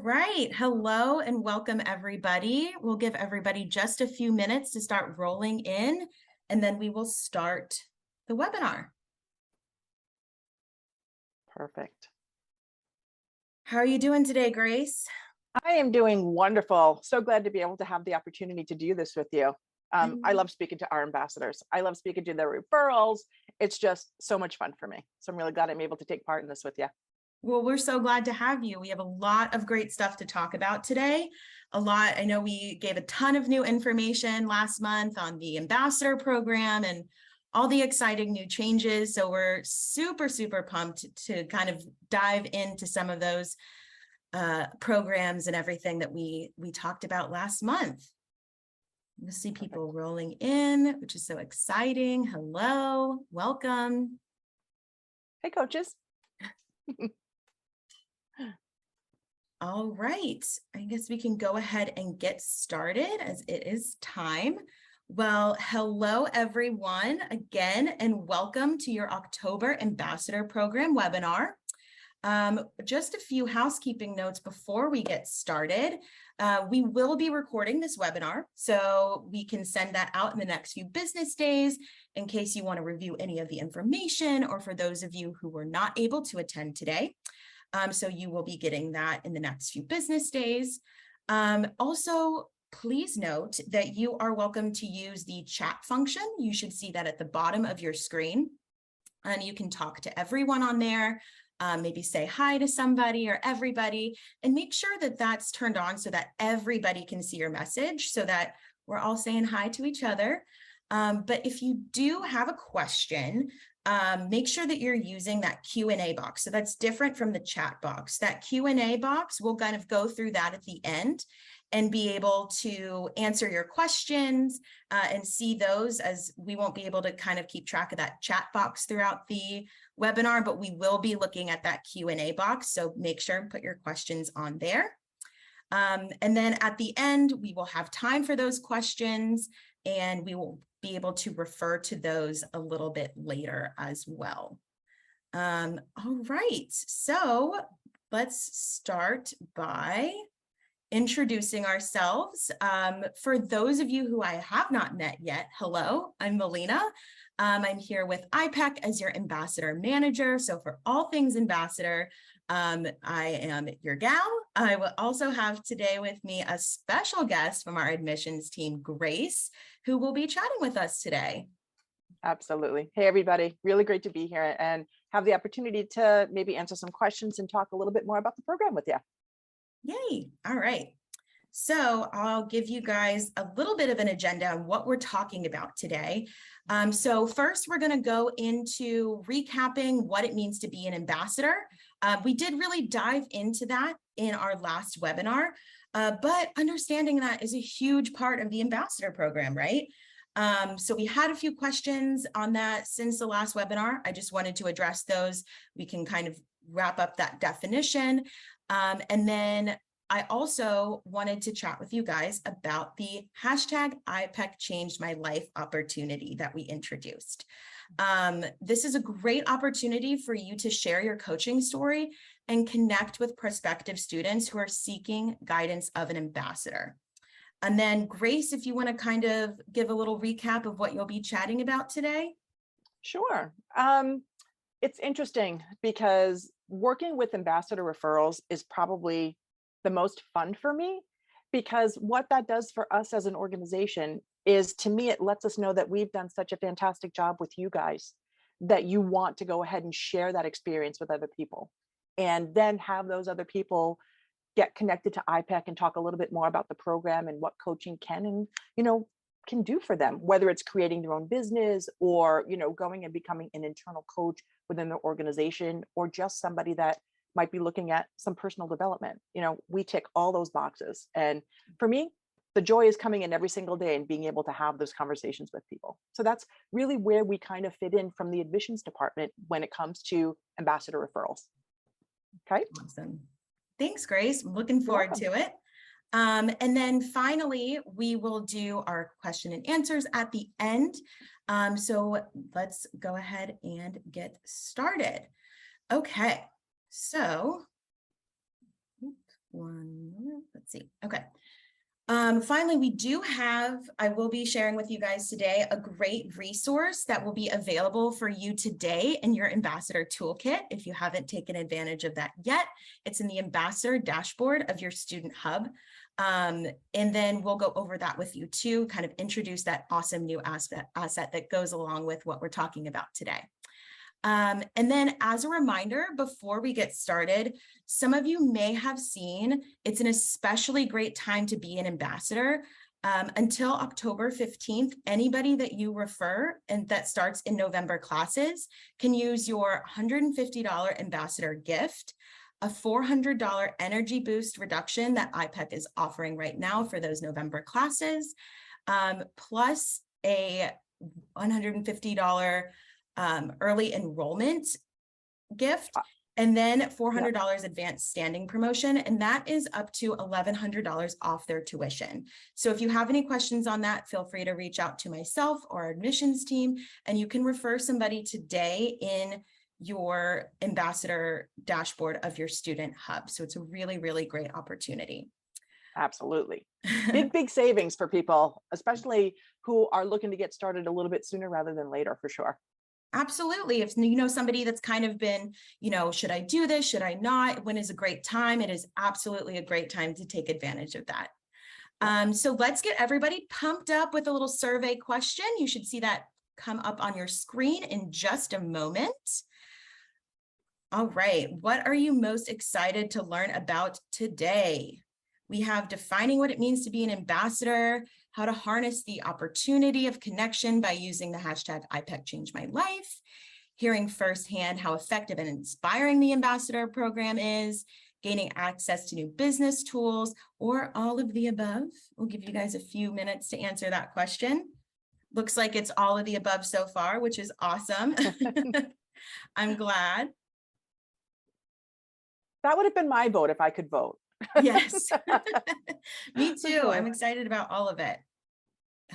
right. Hello and welcome, everybody. We'll give everybody just a few minutes to start rolling in, and then we will start the webinar. Perfect. How are you doing today, Grace? I am doing wonderful. So glad to be able to have the opportunity to do this with you. I love speaking to our ambassadors. I love speaking to their referrals. It's just so much fun for me. So I'm really glad I'm able to take part in this with you. Well, we're so glad to have you. We have a lot of great stuff to talk about today. I know we gave a ton of new information last month on the ambassador program and all the exciting new changes. So we're super, super pumped to kind of dive into some of those programs and everything that we talked about last month. You'll see people rolling in, which is so exciting. Hello, welcome. Hey, coaches. All right, I guess we can go ahead and get started as it is time. Well, hello everyone again, and welcome to your October Ambassador Program webinar. Just a few housekeeping notes before we get started. We will be recording this webinar, so we can send that out in the next few business days in case you want to review any of the information, or for those of you who were not able to attend today. So you will be getting that in the next few business days. Also, please note that you are welcome to use the chat function. You should see that at the bottom of your screen, and you can talk to everyone on there. Maybe say hi to somebody or everybody, and make sure that that's turned on so that everybody can see your message, so that we're all saying hi to each other. But if you do have a question, make sure that you're using that Q&A box. So that's different from the chat box. That Q&A box, we'll kind of go through that at the end and be able to answer your questions and see those, as we won't be able to kind of keep track of that chat box throughout the webinar, but we will be looking at that Q&A box. So make sure and put your questions on there. And then at the end, we will have time for those questions, and we will be able to refer to those a little bit later as well. All right, so let's start by introducing ourselves. For those of you who I have not met yet, hello, I'm Melina. I'm here with IPEC as your ambassador manager. So for all things ambassador, I am your gal. I will also have today with me a special guest from our admissions team, Grace, who will be chatting with us today. Absolutely. Hey, everybody. Really great to be here and have the opportunity to maybe answer some questions and talk a little bit more about the program with you. Yay. All right. So I'll give you guys a little bit of an agenda on what we're talking about today. So first, we're going to go into recapping what it means to be an ambassador. We did really dive into that in our last webinar, but understanding that is a huge part of the ambassador program, right? So we had a few questions on that since the last webinar. I just wanted to address those. We can kind of wrap up that definition. And then I also wanted to chat with you guys about the hashtag IPEC changed my life opportunity that we introduced. This is a great opportunity for you to share your coaching story and connect with prospective students who are seeking guidance of an ambassador. And then Grace, if you want to kind of give a little recap of what you'll be chatting about today. Sure. It's interesting because working with ambassador referrals is probably the most fun for me, because what that does for us as an organization is, to me, it lets us know that we've done such a fantastic job with you guys that you want to go ahead and share that experience with other people, and then have those other people get connected to IPEC and talk a little bit more about the program and what coaching can and can do for them, whether it's creating their own business or going and becoming an internal coach within their organization, or just somebody that might be looking at some personal development. We tick all those boxes. And for me, the joy is coming in every single day and being able to have those conversations with people. So that's really where we kind of fit in from the admissions department when it comes to ambassador referrals. Okay. Awesome. Thanks, Grace. I'm looking forward to it. And then finally, we will do our question and answers at the end. So let's go ahead and get started. Okay, so One moment. Let's see. Okay. Finally, I will be sharing with you guys today a great resource that will be available for you today in your Ambassador Toolkit. If you haven't taken advantage of that yet, it's in the Ambassador dashboard of your Student Hub. And then we'll go over that with you too, kind of introduce that awesome new asset that goes along with what we're talking about today. And then as a reminder, before we get started, some of you may have seen it's an especially great time to be an ambassador. Until October 15th, anybody that you refer and that starts in November classes can use your $150 ambassador gift, a $400 energy boost reduction that IPEC is offering right now for those November classes, plus a $150 early enrollment gift, and then $400 advanced standing promotion, and that is up to $1,100 off their tuition. So if you have any questions on that, feel free to reach out to myself or our admissions team, and you can refer somebody today in your ambassador dashboard of your Student Hub. So it's a really, really great opportunity. Absolutely. Big savings for people, especially who are looking to get started a little bit sooner rather than later, for sure. Absolutely. If you know somebody that's kind of been, should I do this? Should I not? When is a great time? It is absolutely a great time to take advantage of that. So let's get everybody pumped up with a little survey question. You should see that come up on your screen in just a moment. All right. What are you most excited to learn about today? We have defining what it means to be an ambassador, how to harness the opportunity of connection by using the hashtag IPEC Changed My Life, hearing firsthand how effective and inspiring the ambassador program is, gaining access to new business tools, or all of the above. We'll give you guys a few minutes to answer that question. Looks like it's all of the above so far, which is awesome. I'm glad. That would have been my vote if I could vote. Yes, me too. I'm excited about all of it.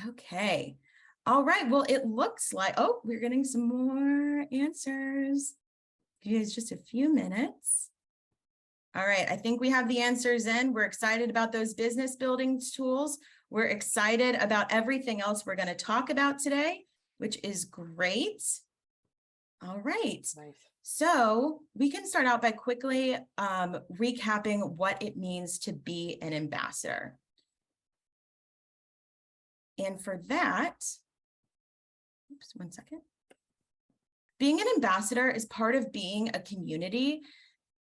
Okay. All right. Well, it looks like, oh, we're getting some more answers. Give you guys just a few minutes. All right. I think we have the answers in. We're excited about those business building tools. We're excited about everything else we're going to talk about today, which is great. All right. Nice. So we can start out by quickly recapping what it means to be an ambassador. And for that, oops, one second. Being an ambassador is part of being a community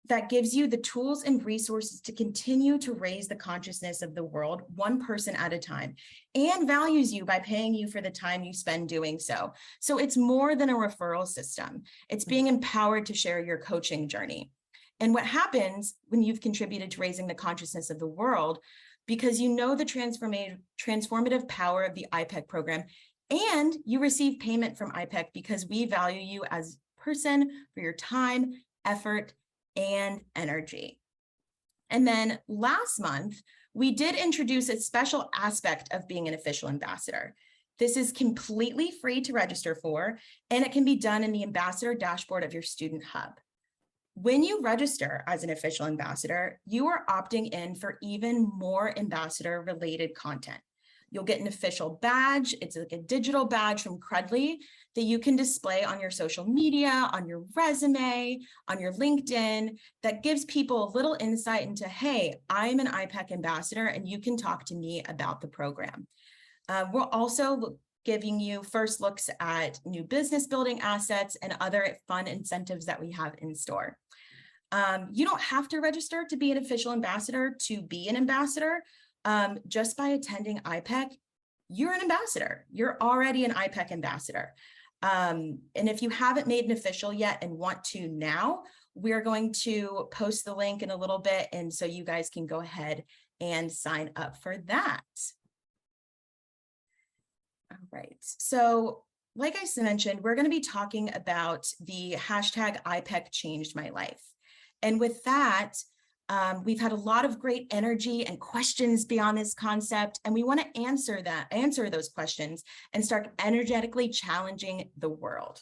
that gives you the tools and resources to continue to raise the consciousness of the world one person at a time, and values you by paying you for the time you spend doing so. So it's more than a referral system. It's being empowered to share your coaching journey. And what happens when you've contributed to raising the consciousness of the world, because you know the transformative power of the IPEC program, and you receive payment from IPEC because we value you as a person for your time, effort, and energy. And then last month, we did introduce a special aspect of being an official ambassador. This is completely free to register for, and it can be done in the ambassador dashboard of your Student Hub. When you register as an official ambassador, you are opting in for even more ambassador related content. You'll get an official badge. It's like a digital badge from Credly that you can display on your social media, on your resume, on your LinkedIn, that gives people a little insight into, hey, I'm an IPEC ambassador and you can talk to me about the program. We're also giving you first looks at new business building assets and other fun incentives that we have in store. You don't have to register to be an official ambassador to be an ambassador. Just by attending IPEC, you're an ambassador. You're already an IPEC ambassador. And if you haven't made an official yet and want to now, we're going to post the link in a little bit. And so you guys can go ahead and sign up for that. All right. So like I mentioned, we're going to be talking about the hashtag IPEC Changed My Life. And with that, we've had a lot of great energy and questions beyond this concept, and we want to answer those questions and start energetically challenging the world.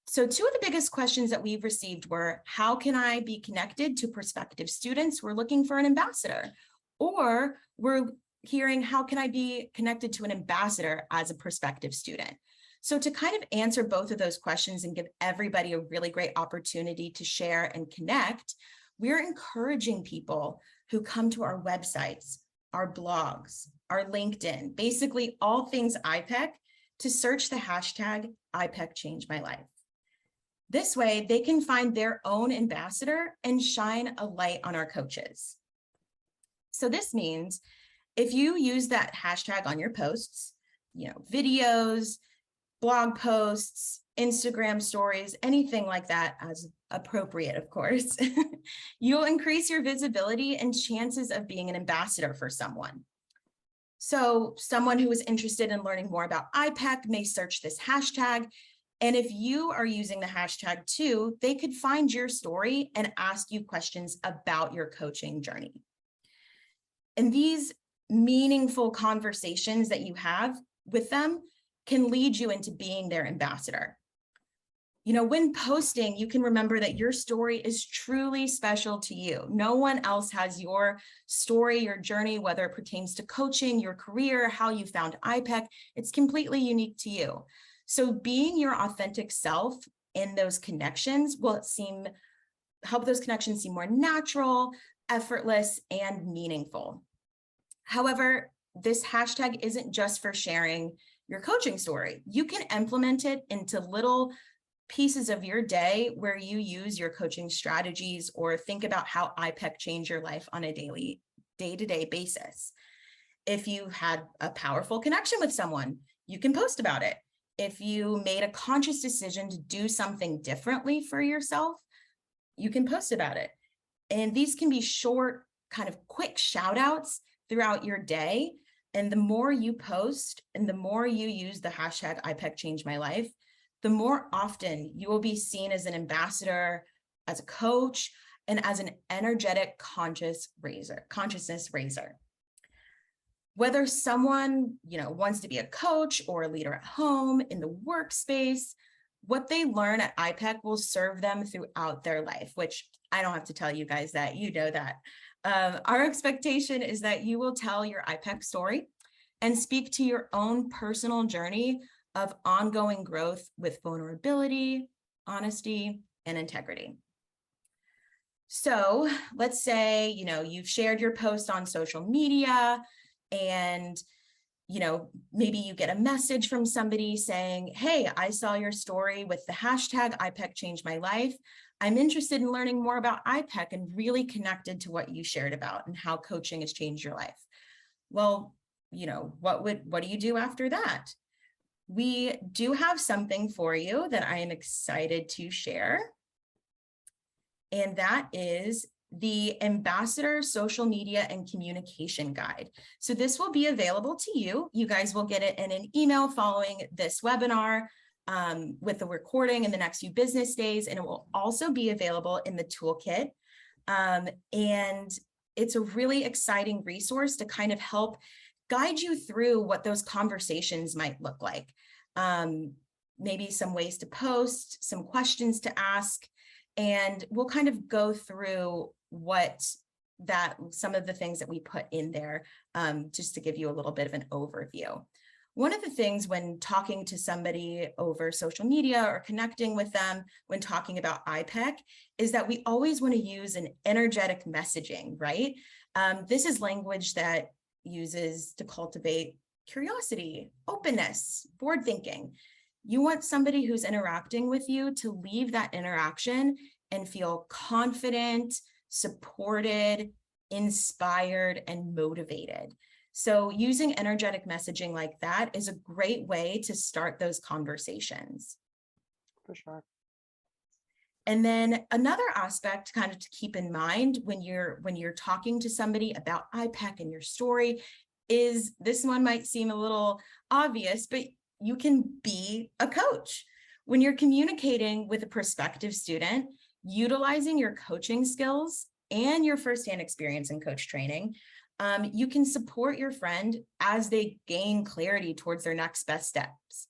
So two of the biggest questions that we've received were, how can I be connected to prospective students who are looking for an ambassador? Or we're hearing, how can I be connected to an ambassador as a prospective student? So to kind of answer both of those questions and give everybody a really great opportunity to share and connect, we're encouraging people who come to our websites, our blogs, our LinkedIn, basically all things IPEC, to search the hashtag IPEC Changed My Life. This way, they can find their own ambassador and shine a light on our coaches. So this means if you use that hashtag on your posts, videos, blog posts, Instagram stories, anything like that, as appropriate, of course, you'll increase your visibility and chances of being an ambassador for someone. So someone who is interested in learning more about IPEC may search this hashtag. And if you are using the hashtag too, they could find your story and ask you questions about your coaching journey. And these meaningful conversations that you have with them can lead you into being their ambassador. When posting, you can remember that your story is truly special to you. No one else has your story, your journey, whether it pertains to coaching, your career, how you found IPEC. It's completely unique to you. So being your authentic self in those connections will help those connections seem more natural, effortless, and meaningful. However, this hashtag isn't just for sharing your coaching story. You can implement it into little pieces of your day where you use your coaching strategies or think about how IPEC changed your life on a day-to-day basis. If you had a powerful connection with someone, you can post about it. If you made a conscious decision to do something differently for yourself, you can post about it. And these can be short, kind of quick shout outs throughout your day. And the more you post and the more you use the hashtag IPEC Changed My Life, the more often you will be seen as an ambassador, as a coach, and as an energetic consciousness raiser. Whether someone, wants to be a coach or a leader at home, in the workspace, what they learn at IPEC will serve them throughout their life, which I don't have to tell you guys that, you know that. Our expectation is that you will tell your IPEC story and speak to your own personal journey of ongoing growth with vulnerability, honesty, and integrity. So let's say, you've shared your post on social media and, maybe you get a message from somebody saying, hey, I saw your story with the hashtag IPEC Changed My Life. I'm interested in learning more about IPEC and really connected to what you shared about and how coaching has changed your life. Well, what do you do after that? We do have something for you that I am excited to share. And that is the Ambassador Social Media and Communication Guide. So this will be available to you. You guys will get it in an email following this webinar with the recording in the next few business days. And it will also be available in the toolkit. And it's a really exciting resource to kind of help guide you through what those conversations might look like. Maybe some ways to post, some questions to ask, and we'll kind of go through some of the things that we put in there, just to give you a little bit of an overview. One of the things when talking to somebody over social media or connecting with them when talking about IPEC is that we always want to use an energetic messaging, right? This is language that uses to cultivate curiosity, openness, forward thinking. You want somebody who's interacting with you to leave that interaction and feel confident, supported, inspired, and motivated. So using energetic messaging like that is a great way to start those conversations. For sure. And then another aspect kind of to keep in mind when you're talking to somebody about IPEC and your story is, this one might seem a little obvious, but you can be a coach. When you're communicating with a prospective student, utilizing your coaching skills and your firsthand experience in coach training, you can support your friend as they gain clarity towards their next best steps.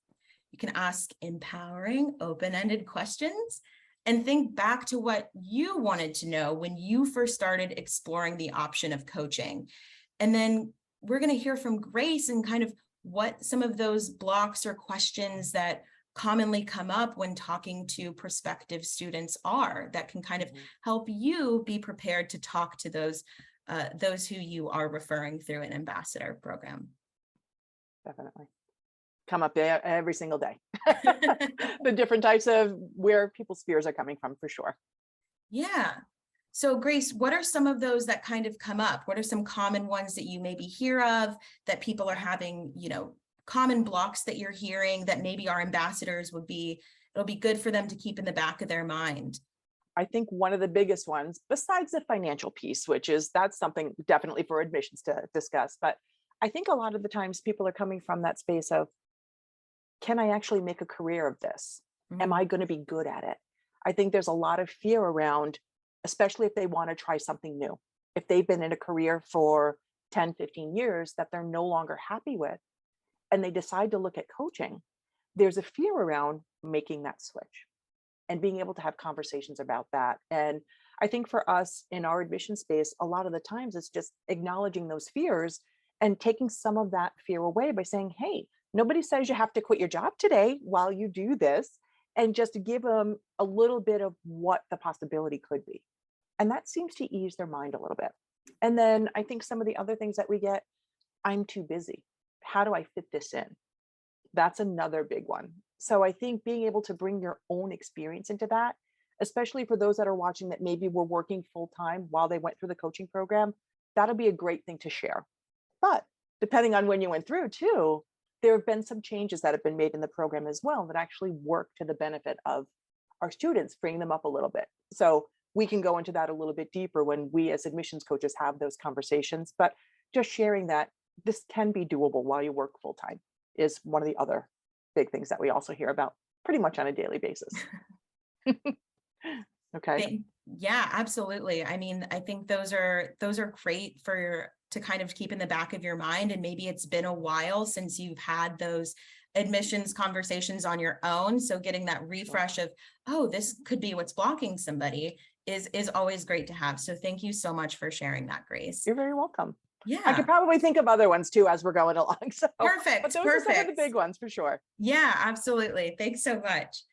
You can ask empowering, open-ended questions and think back to what you wanted to know when you first started exploring the option of coaching. And then we're going to hear from Grace and kind of what some of those blocks or questions that commonly come up when talking to prospective students are that can kind of help you be prepared to talk to those who you are referring through an ambassador program. Definitely. Come up there every single day. The different types of where people's fears are coming from, for sure. Yeah. So Grace, what are some of those that kind of come up? What are some common ones that you maybe hear of that people are having, common blocks that you're hearing that maybe our ambassadors it'll be good for them to keep in the back of their mind? I think one of the biggest ones, besides the financial piece, that's something definitely for admissions to discuss, but I think a lot of the times people are coming from that space of, can I actually make a career of this? Am I going to be good at it? I think there's a lot of fear around, especially if they want to try something new. If they've been in a career for 10, 15 years that they're no longer happy with, and they decide to look at coaching, there's a fear around making that switch and being able to have conversations about that. And I think for us in our admission space, a lot of the times it's just acknowledging those fears and taking some of that fear away by saying, hey, nobody says you have to quit your job today while you do this, and just to give them a little bit of what the possibility could be. And that seems to ease their mind a little bit. And then I think some of the other things that we get, I'm too busy. How do I fit this in? That's another big one. So I think being able to bring your own experience into that, especially for those that are watching that maybe were working full time while they went through the coaching program, that'll be a great thing to share. But depending on when you went through too, there have been some changes that have been made in the program as well that actually work to the benefit of our students, freeing them up a little bit. So we can go into that a little bit deeper when we as admissions coaches have those conversations, but just sharing that this can be doable while you work full time is one of the other big things that we also hear about pretty much on a daily basis. Okay. Yeah, absolutely. I mean, I think those are great to kind of keep in the back of your mind. And maybe it's been a while since you've had those admissions conversations on your own. So getting that refresh of, oh, this could be what's blocking somebody is always great to have. So thank you so much for sharing that, Grace. You're very welcome. Yeah. I could probably think of other ones too as we're going along. So Perfect. But those are some of the big ones for sure. Yeah, absolutely. Thanks so much.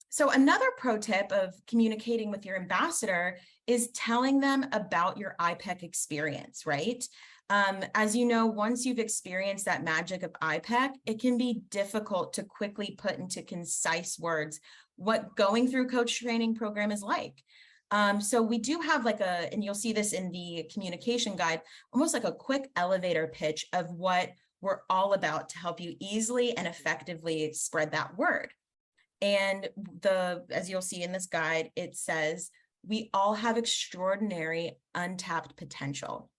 So another pro tip of communicating with your ambassador is telling them about your IPEC experience, right? As you know, once you've experienced that magic of IPEC, it can be difficult to quickly put into concise words what going through coach training program is like. So we do have and you'll see this in the communication guide, almost like a quick elevator pitch of what we're all about to help you easily and effectively spread that word. And as you'll see in this guide, it says, we all have extraordinary untapped potential.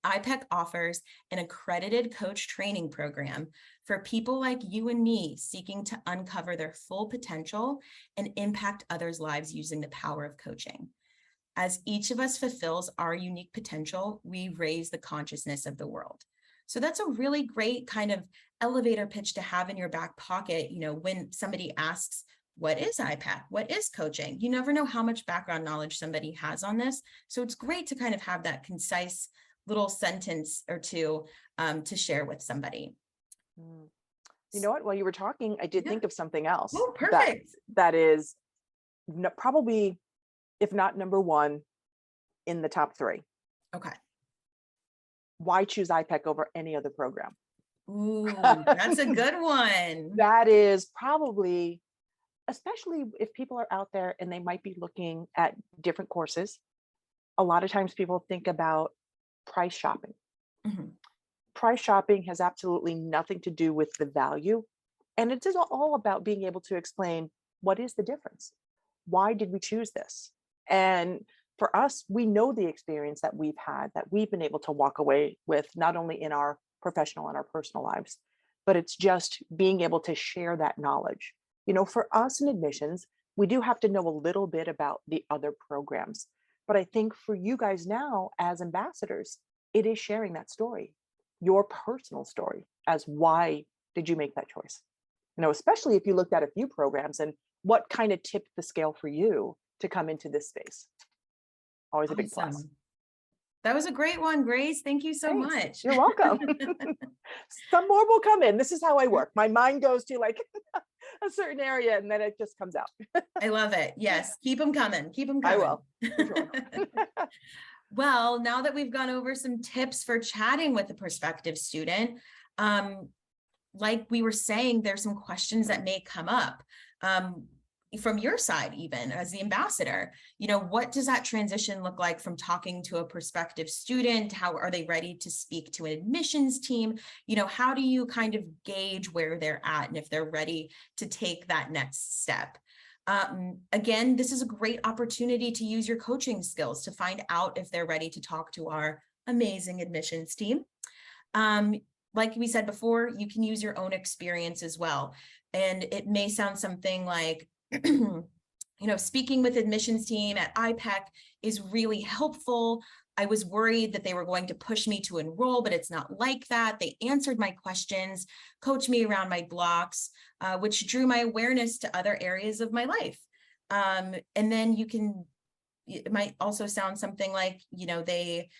IPEC offers an accredited coach training program for people like you and me seeking to uncover their full potential and impact others' lives using the power of coaching. As each of us fulfills our unique potential, we raise the consciousness of the world. So that's a really great kind of elevator pitch to have in your back pocket, when somebody asks, what is IPAC? What is coaching? You never know how much background knowledge somebody has on this. So it's great to kind of have that concise little sentence or two to share with somebody. You know what? While you were talking, I did think of something else. Oh, perfect. That is probably, if not number one, in the top three. Okay. Why choose IPEC over any other program? Ooh, that's a good one. That is probably, especially if people are out there and they might be looking at different courses. A lot of times people think about price shopping. Mm-hmm. Price shopping has absolutely nothing to do with the value. And it is all about being able to explain, what is the difference? Why did we choose this? And for us, we know the experience that we've had, that we've been able to walk away with, not only in our professional and our personal lives, but it's just being able to share that knowledge. For us in admissions, we do have to know a little bit about the other programs. But I think for you guys now as ambassadors, it is sharing that story, your personal story, as why did you make that choice? especially if you looked at a few programs, and what kind of tipped the scale for you to come into this space? Always a big plus. Awesome. That was a great one, Grace. Thank you so Thanks. much. You're welcome. Some more will come in. This is how I work. My mind goes to like a certain area and then it just comes out. I love it. Yes. Keep them coming. Keep them I coming. will, for sure. Well, now that we've gone over some tips for chatting with a prospective student, like we were saying, there's some questions that may come up from your side, even as the ambassador. What does that transition look like from talking to a prospective student? How are they ready to speak to an admissions team? How do you kind of gauge where they're at and if they're ready to take that next step? Again, this is a great opportunity to use your coaching skills to find out if they're ready to talk to our amazing admissions team. Like we said before, you can use your own experience as well. And it may sound something like, speaking with admissions team at IPEC is really helpful. I was worried that they were going to push me to enroll, but it's not like that. They answered my questions, coached me around my blocks, which drew my awareness to other areas of my life. And then it might also sound something like, they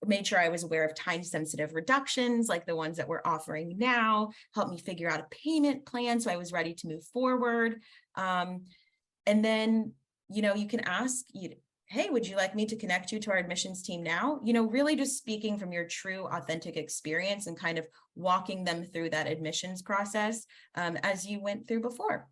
made sure I was aware of time-sensitive reductions like the ones that we're offering now, helped me figure out a payment plan so I was ready to move forward. And then, you can ask, hey, would you like me to connect you to our admissions team now? Really just speaking from your true, authentic experience and kind of walking them through that admissions process as you went through before.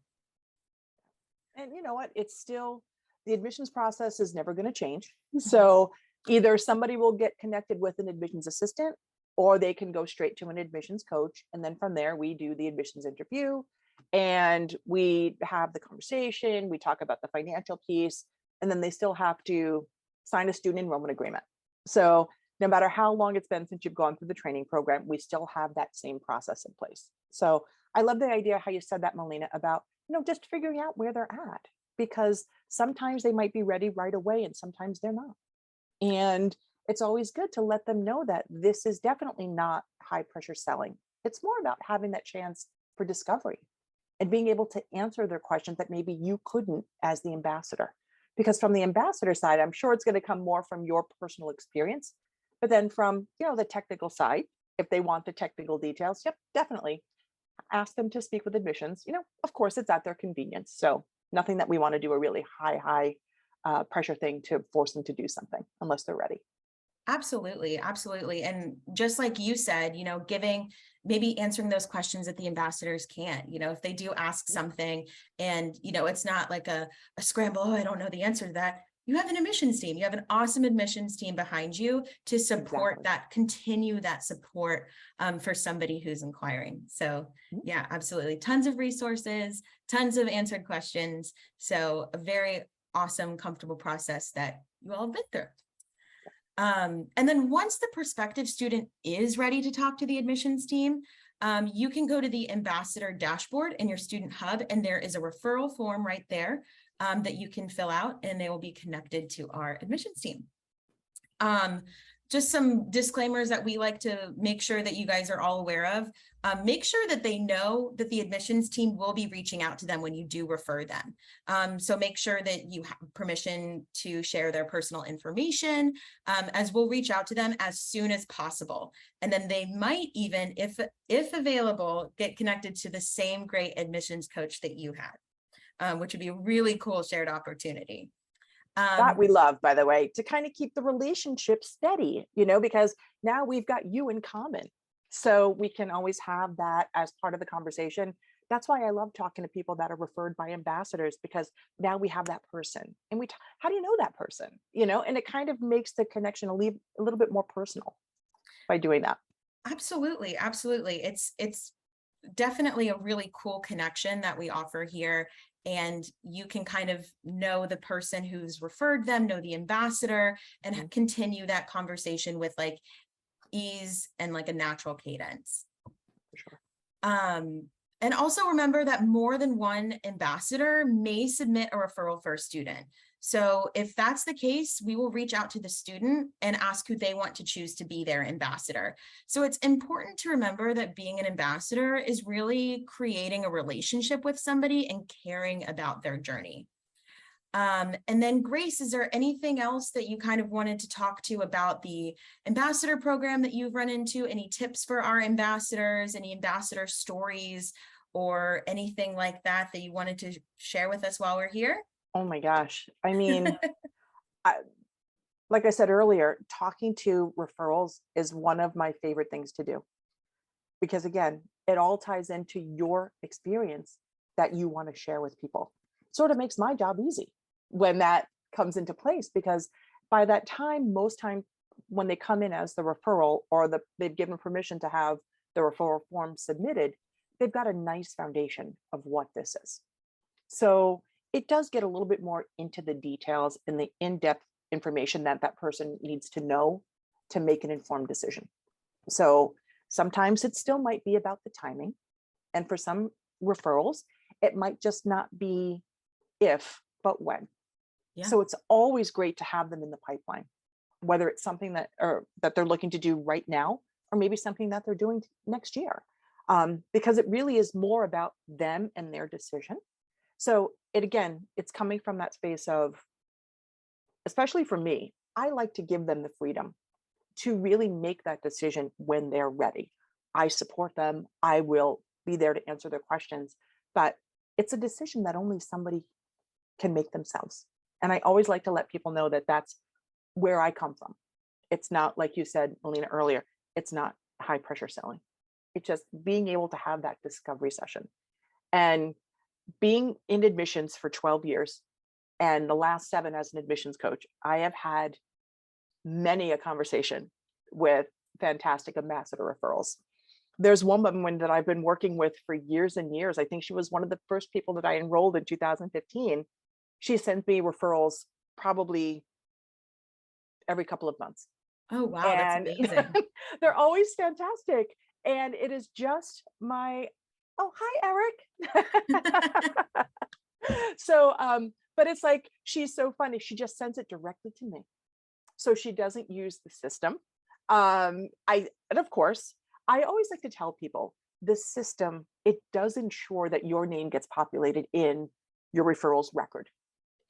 And you know what? It's still, the admissions process is never going to change. So either somebody will get connected with an admissions assistant, or they can go straight to an admissions coach. And then from there, we do the admissions interview and we have the conversation. We talk about the financial piece, and then they still have to sign a student enrollment agreement. So no matter how long it's been since you've gone through the training program, we still have that same process in place. So I love the idea how you said that, Melina, about, just figuring out where they're at, because sometimes they might be ready right away and sometimes they're not. And it's always good to let them know that this is definitely not high pressure selling. It's more about having that chance for discovery and being able to answer their questions that maybe you couldn't as the ambassador. Because from the ambassador side, I'm sure it's going to come more from your personal experience, but then from, the technical side, if they want the technical details, yep, definitely ask them to speak with admissions. Of course, it's at their convenience. So nothing that we want to do a really high pressure thing to force them to do something unless they're ready. Absolutely. Absolutely. And just like you said, maybe answering those questions that the ambassadors can't, if they do ask something and, it's not like a scramble. Oh, I don't know the answer to that. You have an admissions team. You have an awesome admissions team behind you to support that, continue that support for somebody who's inquiring. So yeah, absolutely. Tons of resources, tons of answered questions. So a very awesome, comfortable process that you all have been through. And then once the prospective student is ready to talk to the admissions team, you can go to the ambassador dashboard in your student hub, and there is a referral form right there that you can fill out, and they will be connected to our admissions team. Just some disclaimers that we like to make sure that you guys are all aware of. Make sure that they know that the admissions team will be reaching out to them when you do refer them. So make sure that you have permission to share their personal information, as we'll reach out to them as soon as possible. And then they might even, if available, get connected to the same great admissions coach that you had, which would be a really cool shared opportunity. That we love, by the way, to kind of keep the relationship steady, because now we've got you in common. So we can always have that as part of the conversation. That's why I love talking to people that are referred by ambassadors, because now we have that person and how do you know that person, and it kind of makes the connection a little bit more personal by doing that. Absolutely. Absolutely. It's definitely a really cool connection that we offer here. And you can kind of know the person who's referred them, know the ambassador, and continue that conversation with like ease and like a natural cadence. For sure. And also remember that more than one ambassador may submit a referral for a student. So if that's the case, we will reach out to the student and ask who they want to choose to be their ambassador. So it's important to remember that being an ambassador is really creating a relationship with somebody and caring about their journey. And then Grace, is there anything else that you kind of wanted to talk to about the ambassador program that you've run into? Any tips for our ambassadors, any ambassador stories, or anything like that that you wanted to share with us while we're here? Oh my gosh. I mean, I, like I said earlier, talking to referrals is one of my favorite things to do because, again, it all ties into your experience that you want to share with people. Sort of makes my job easy when that comes into place, because by that time, most time when they come in as the referral or they've given permission to have the referral form submitted, they've got a nice foundation of what this is. So it does get a little bit more into the details and the in-depth information that that person needs to know to make an informed decision. So sometimes it still might be about the timing. And for some referrals, it might just not be if, but when. Yeah. So it's always great to have them in the pipeline, whether it's something that they're looking to do right now, or maybe something that they're doing next year, because it really is more about them and their decision. So it's coming from that space of, especially for me, I like to give them the freedom to really make that decision when they're ready. I support them. I will be there to answer their questions, but it's a decision that only somebody can make themselves. And I always like to let people know that that's where I come from. It's not, like you said, Melina, earlier, it's not high pressure selling. It's just being able to have that discovery session. And being in admissions for 12 years and the last 7 as an admissions coach, I have had many a conversation with fantastic ambassador referrals. There's one woman that I've been working with for years and years. I think she was one of the first people that I enrolled in 2015. She sends me referrals probably every couple of months. Oh, wow, that's And amazing. they're always fantastic. And it is just my, oh, hi, Eric. So, but it's like, she's so funny. She just sends it directly to me. So she doesn't use the system. And of course, I always like to tell people the system, it does ensure that your name gets populated in your referrals record.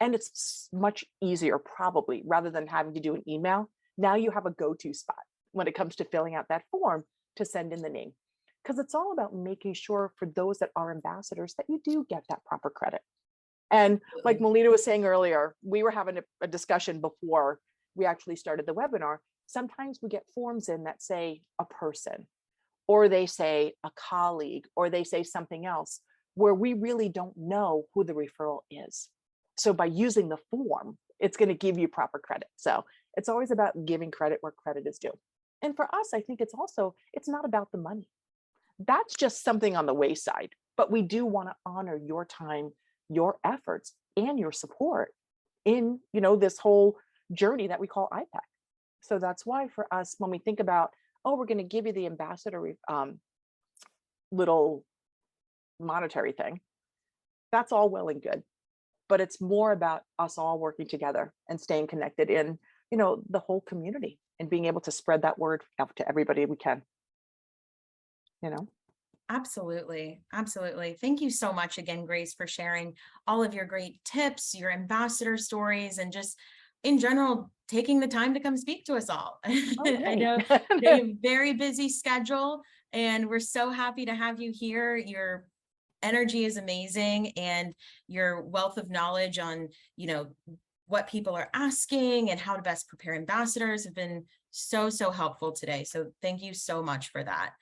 And it's much easier, probably, rather than having to do an email. Now you have a go-to spot when it comes to filling out that form to send in the name. Because it's all about making sure for those that are ambassadors that you do get that proper credit. And like Melina was saying earlier, we were having a discussion before we actually started the webinar. Sometimes we get forms in that say a person, or they say a colleague, or they say something else where we really don't know who the referral is. So by using the form, it's going to give you proper credit. So it's always about giving credit where credit is due. And for us, I think it's not about the money. That's just something on the wayside, but we do want to honor your time, your efforts, and your support in, this whole journey that we call IPAC. So that's why for us, when we think about, oh, we're going to give you the ambassador little monetary thing, that's all well and good. But it's more about us all working together and staying connected in, the whole community and being able to spread that word out to everybody we can, Absolutely. Absolutely. Thank you so much again, Grace, for sharing all of your great tips, your ambassador stories, and just in general, taking the time to come speak to us all. I Okay. know you have a very busy schedule, and we're so happy to have you here. Your energy is amazing, and your wealth of knowledge on, what people are asking and how to best prepare ambassadors have been so, so helpful today. So thank you so much for that.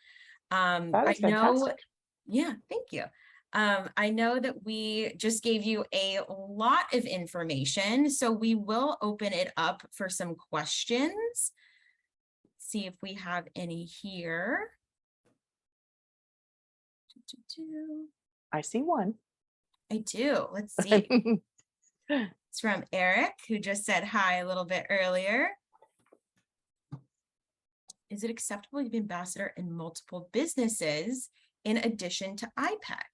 That I is know, fantastic. yeah, thank you. I know that we just gave you a lot of information, so we will open it up for some questions. See if we have any here. I see one. I do. Let's see. It's from Eric, who just said hi a little bit earlier. Is it acceptable to be ambassador in multiple businesses in addition to IPEC?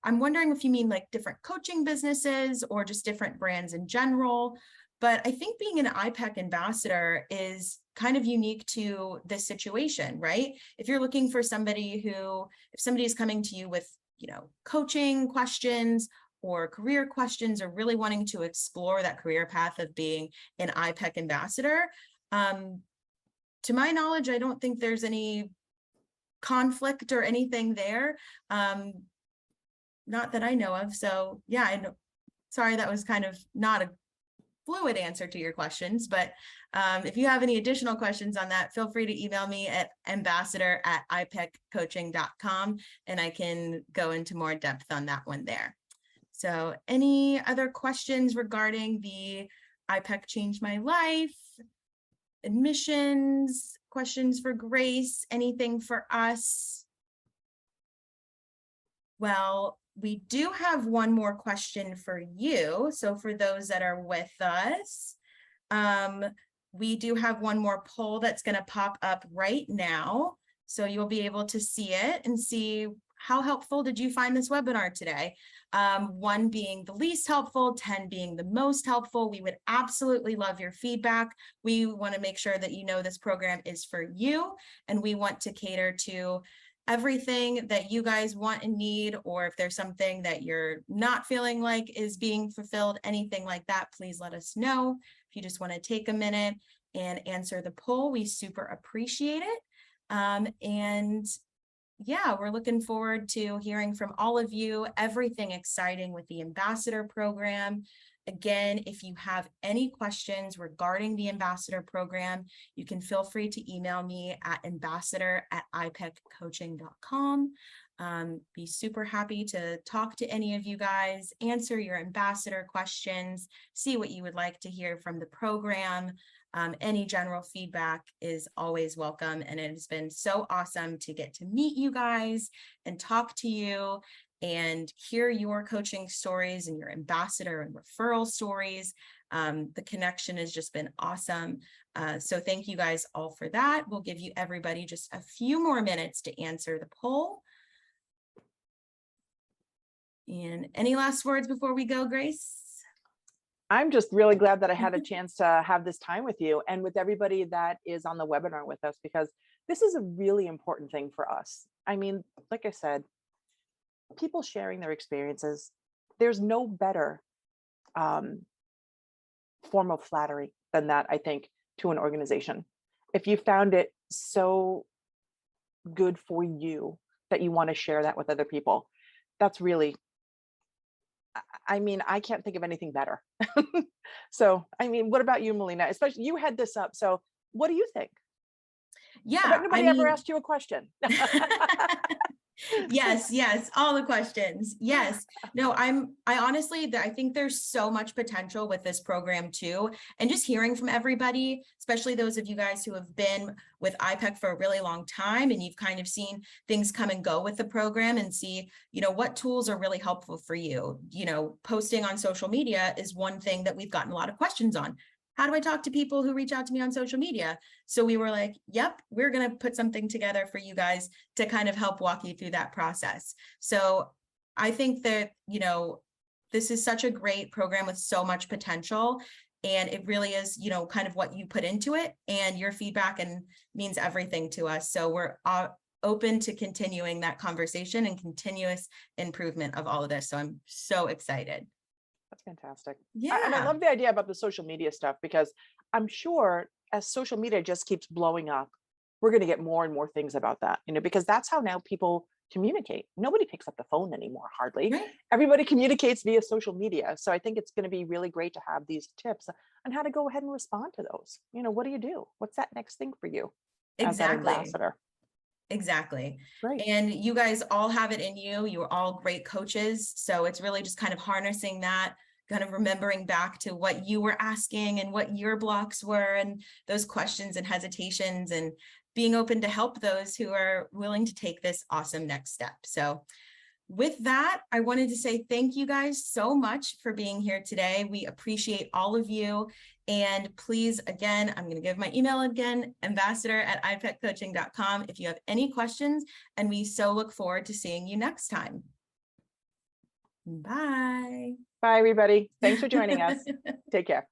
I'm wondering if you mean like different coaching businesses or just different brands in general. But I think being an IPEC ambassador is kind of unique to this situation, right? If you're looking for somebody if somebody is coming to you with, coaching questions or career questions, or really wanting to explore that career path of being an IPEC ambassador, to my knowledge, I don't think there's any conflict or anything there. Not that I know of. So yeah, sorry, that was kind of not a fluid answer to your questions, but if you have any additional questions on that, feel free to email me at ambassador@ipeccoaching.com, and I can go into more depth on that one there. So any other questions regarding the IPEC Changed My Life, admissions, questions for Grace, anything for us? Well, we do have one more question for you. So for those that are with us, we do have one more poll that's going to pop up right now. So you'll be able to see it and see how helpful did you find this webinar today? 1 being the least helpful, 10 being the most helpful. We would absolutely love your feedback. We want to make sure that this program is for you, and we want to cater to everything that you guys want and need, or if there's something that you're not feeling like is being fulfilled, anything like that, please let us know. If you just want to take a minute and answer the poll, we super appreciate it. And yeah, we're looking forward to hearing from all of you, everything exciting with the ambassador program. Again, if you have any questions regarding the ambassador program, you can feel free to email me at ambassador@ipeccoaching.com. Be super happy to talk to any of you guys, answer your ambassador questions, see what you would like to hear from the program. Any general feedback is always welcome, and it has been so awesome to get to meet you guys and talk to you and hear your coaching stories and your ambassador and referral stories. The connection has just been awesome. So thank you guys all for that. We'll give you everybody just a few more minutes to answer the poll. And any last words before we go, Grace? I'm just really glad that I had a chance to have this time with you and with everybody that is on the webinar with us, because this is a really important thing for us. I mean, like I said, people sharing their experiences, there's no better form of flattery than that, I think, to an organization. If you found it so good for you that you want to share that with other people, that's really, I mean, I can't think of anything better. So, I mean, what about you, Melina? Especially you had this up. So what do you think? Yeah, Have anybody ever asked you a question? Yes, all the questions. Yes. No, I honestly, I think there's so much potential with this program too. And just hearing from everybody, especially those of you guys who have been with IPEC for a really long time, and you've kind of seen things come and go with the program, and see, what tools are really helpful for you. Posting on social media is one thing that we've gotten a lot of questions on. How do I talk to people who reach out to me on social media? So we were like, yep, we're going to put something together for you guys to kind of help walk you through that process. So I think that, this is such a great program with so much potential, and it really is, kind of what you put into it, and your feedback means everything to us. So we're open to continuing that conversation and continuous improvement of all of this. So I'm so excited. That's fantastic. Yeah. And I love the idea about the social media stuff, because I'm sure as social media just keeps blowing up, we're going to get more and more things about that, because that's how now people communicate. Nobody picks up the phone anymore, hardly. Right. Everybody communicates via social media. So I think it's going to be really great to have these tips on how to go ahead and respond to those. What do you do? What's that next thing for you as that ambassador? Exactly. Right. And you guys all have it in you. You're all great coaches. So it's really just kind of harnessing that, kind of remembering back to what you were asking and what your blocks were, and those questions and hesitations, and being open to help those who are willing to take this awesome next step. So with that, I wanted to say thank you guys so much for being here today. We appreciate all of you. And please, again, I'm going to give my email again, ambassador@ipetcoaching.com if you have any questions. And we so look forward to seeing you next time. Bye. Bye, everybody. Thanks for joining us. Take care.